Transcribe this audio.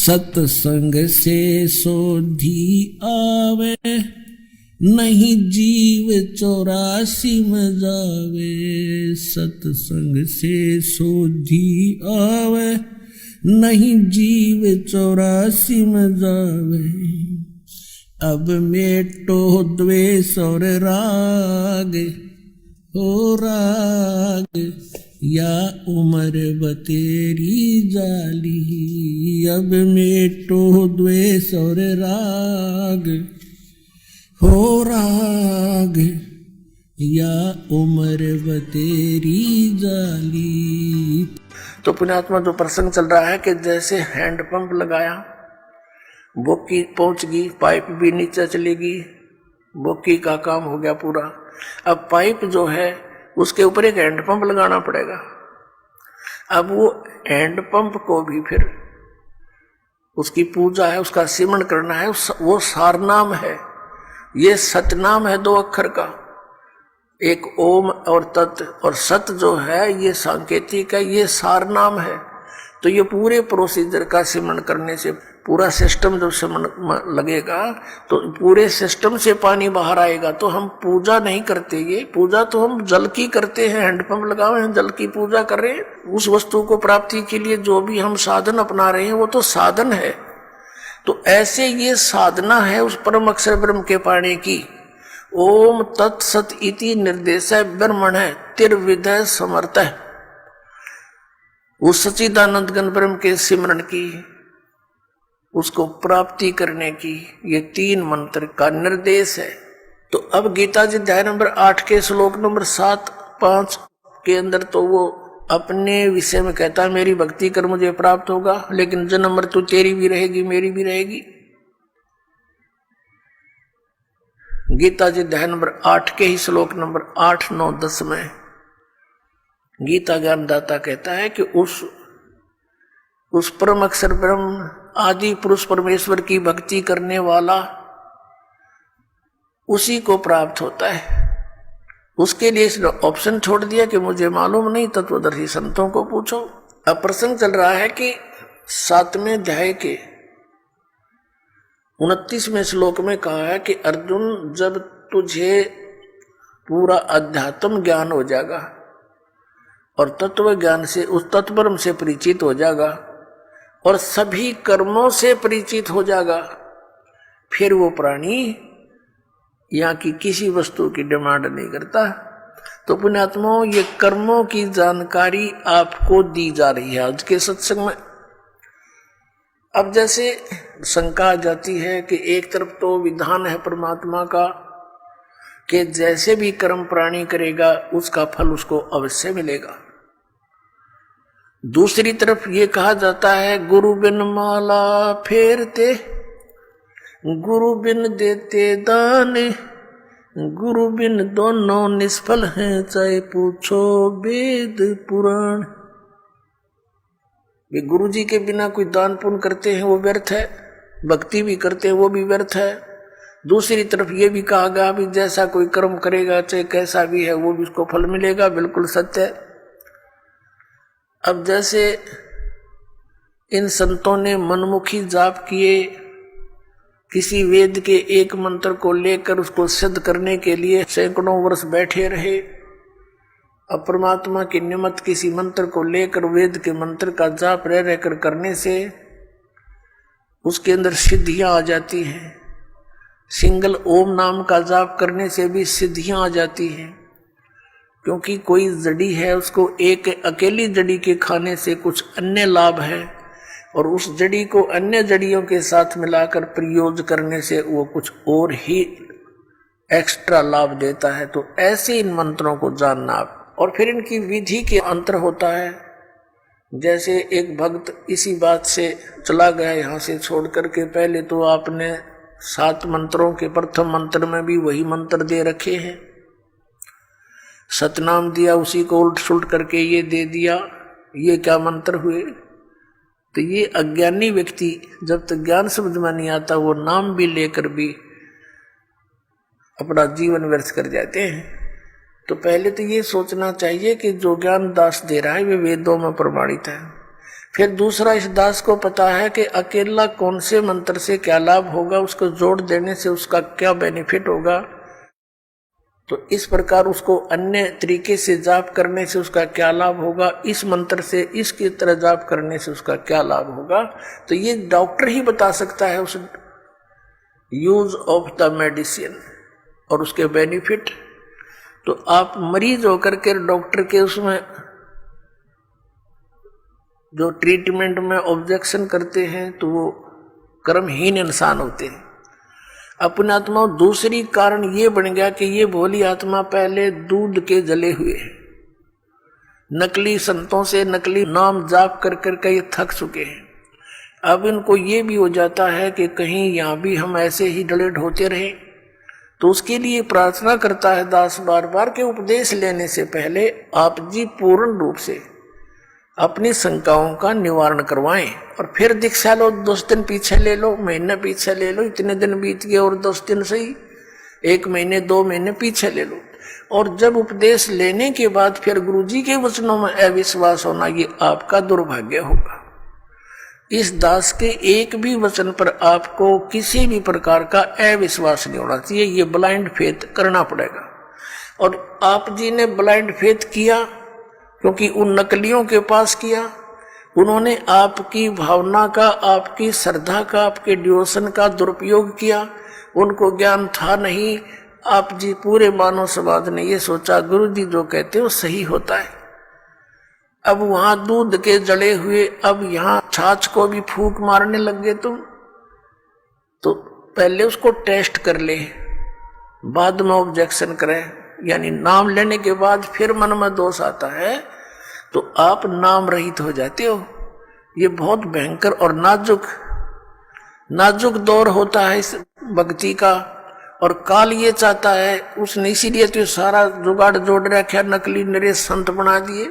सत्संग से सोधी आवे, नहीं जीव 84 में जावे। सत्संग से सोधी आवे, नहीं जीव 84 में जावे। अब मेटो द्वेष और राग, हो राग या उम्र बतेरी जाली। अब मेटो द्वेष और राग, हो राग या उम्र बतेरी जाली। तो पुण्यात्मा जो प्रसंग चल रहा है कि जैसे हैंडपंप लगाया, बोकी पहुंच गई, पाइप भी नीचे चलेगी, बोकी का काम हो गया पूरा। अब पाइप जो है उसके ऊपर एक हैंडपंप लगाना पड़ेगा। अब वो हैंडपंप को भी फिर उसकी पूजा है, उसका सिमरण करना है। वो सारनाम है, ये सतनाम है 2 अक्षर का, एक ओम और तत्, और सत जो है ये सांकेतिक है, ये सारनाम है। तो ये पूरे प्रोसीजर का सिमरण करने से पूरा सिस्टम जब सिमरण लगेगा तो पूरे सिस्टम से पानी बाहर आएगा। तो हम पूजा नहीं करते, ये पूजा तो हम जल की करते हैं, हैंडपंप लगाए हैं, जल की पूजा कर रहे हैं। उस वस्तु को प्राप्ति के लिए जो भी हम साधन अपना रहे हैं वो तो साधन है। तो ऐसे ये साधना है उस परम अक्षर ब्रह्म के पाने की। ओम तत्सत इति निर्देश ब्रह्मण है तिर्विधय समर्थ है, उस सच्चिदानंद घन ब्रह्म के सिमरण की, उसको प्राप्ति करने की ये 3 मंत्र का निर्देश है। तो अब गीता जी अध्याय नंबर 8 के श्लोक नंबर 7-5 के अंदर तो वो अपने विषय में कहता है मेरी भक्ति कर मुझे प्राप्त होगा, लेकिन जन्म मृत्यु तेरी भी रहेगी मेरी भी रहेगी। गीता जी अध्याय नंबर 8 के ही श्लोक नंबर 8, 9, 10 में गीता ज्ञानदाता कहता है कि उस परम अक्षर ब्रह्म आदि पुरुष परमेश्वर की भक्ति करने वाला उसी को प्राप्त होता है। उसके लिए इसने ऑप्शन छोड़ दिया कि मुझे मालूम नहीं, तत्वदर्शी संतों को पूछो। अब प्रसंग चल रहा है कि 7वें अध्याय के 29वें श्लोक में कहा है कि अर्जुन जब तुझे पूरा अध्यात्म ज्ञान हो जाएगा और तत्व ज्ञान से उस तत्वब्रह्म से परिचित हो जाएगा और सभी कर्मों से परिचित हो जाएगा, फिर वो प्राणी यहाँ की किसी वस्तु की डिमांड नहीं करता। तो पुण्यात्माओं ये कर्मों की जानकारी आपको दी जा रही है आज के सत्संग में। अब जैसे शंका आ जाती है कि एक तरफ तो विधान है परमात्मा का कि जैसे भी कर्म प्राणी करेगा उसका फल उसको अवश्य मिलेगा, दूसरी तरफ ये कहा जाता है गुरु बिन माला फेरते, गुरु बिन देते दान, गुरु बिन दोनों निष्फल हैं, चाहे पूछो वेद पुराण। वे गुरु जी के बिना कोई दान पुण्य करते हैं वो व्यर्थ है, भक्ति भी करते हैं वो भी व्यर्थ है। दूसरी तरफ ये भी कहा गया भी जैसा कोई कर्म करेगा चाहे कैसा भी है वो भी उसको फल मिलेगा, बिल्कुल सत्य है। अब जैसे इन संतों ने मनमुखी जाप किए, किसी वेद के एक मंत्र को लेकर उसको सिद्ध करने के लिए सैकड़ों वर्ष बैठे रहे। अब परमात्मा की निमित्त किसी मंत्र को लेकर वेद के मंत्र का जाप रह रहकर करने से उसके अंदर सिद्धियां आ जाती हैं। सिंगल ओम नाम का जाप करने से भी सिद्धियां आ जाती हैं, क्योंकि कोई जड़ी है उसको एक अकेली जड़ी के खाने से कुछ अन्य लाभ है और उस जड़ी को अन्य जड़ियों के साथ मिलाकर प्रयोग करने से वो कुछ और ही एक्स्ट्रा लाभ देता है। तो ऐसे इन मंत्रों को जानना आप, और फिर इनकी विधि के अंतर होता है। जैसे एक भक्त इसी बात से चला गया यहाँ से छोड़ करके, पहले तो आपने 7 मंत्रों के प्रथम मंत्र में भी वही मंत्र दे रखे हैं, सतनाम दिया, उसी को उल्ट सुलट करके ये दे दिया, ये क्या मंत्र हुए। तो ये अज्ञानी व्यक्ति जब तक ज्ञान समझ में नहीं आता वो नाम भी लेकर भी अपना जीवन व्यर्थ कर जाते हैं। तो पहले तो ये सोचना चाहिए कि जो ज्ञान दास दे रहा है वे वेदों में प्रमाणित है। फिर दूसरा, इस दास को पता है कि अकेला कौन से मंत्र से क्या लाभ होगा, उसको जोड़ देने से उसका क्या बेनिफिट होगा। तो इस प्रकार उसको अन्य तरीके से जाप करने से उसका क्या लाभ होगा, इस मंत्र से इसकी तरह जाप करने से उसका क्या लाभ होगा। तो ये डॉक्टर ही बता सकता है उस यूज ऑफ द मेडिसिन और उसके बेनिफिट। तो आप मरीज होकर के डॉक्टर के उसमें जो ट्रीटमेंट में ऑब्जेक्शन करते हैं तो वो कर्महीन इंसान होते हैं। अपनी आत्मा दूसरी कारण ये बन गया कि ये भोली आत्मा पहले दूध के जले हुए हैं, नकली संतों से नकली नाम जाप कर कर ये थक चुके हैं। अब इनको ये भी हो जाता है कि कहीं यहाँ भी हम ऐसे ही डलेड होते रहे। तो उसके लिए प्रार्थना करता है दास बार बार के उपदेश लेने से पहले आप जी पूर्ण रूप से अपनी शंकाओं का निवारण करवाएं और फिर दीक्षा लो। 10 दिन पीछे ले लो, महीना पीछे ले लो, इतने दिन बीत गए और 10 दिन सही, 1 महीने 2 महीने पीछे ले लो। और जब उपदेश लेने के बाद फिर गुरुजी के वचनों में अविश्वास होना, ये आपका दुर्भाग्य होगा। इस दास के एक भी वचन पर आपको किसी भी प्रकार का अविश्वास नहीं होना चाहिए, ये ब्लाइंड फेथ करना पड़ेगा। और आप जी ने ब्लाइंड फेथ किया क्योंकि उन नकलियों के पास किया, उन्होंने आपकी भावना का, आपकी श्रद्धा का, आपके डिवोशन का दुरुपयोग किया। उनको ज्ञान था नहीं। आप जी पूरे मानव समाज ने ये सोचा गुरु जी जो कहते हैं वो सही होता है। अब वहां दूध के जड़े हुए, अब यहां छाछ को भी फूंक मारने लग गए तुम। तो पहले उसको टेस्ट कर ले, बाद में ऑब्जेक्शन करें। यानी नाम लेने के बाद फिर मन में दोष आता है तो आप नाम रहित हो जाते हो। ये बहुत भयंकर और नाजुक दौर होता है इस भक्ति का। और काल ये चाहता है, उसने इसीलिए तो सारा जुगाड़ जोड़ रखा, नकली नरेश संत बना दिए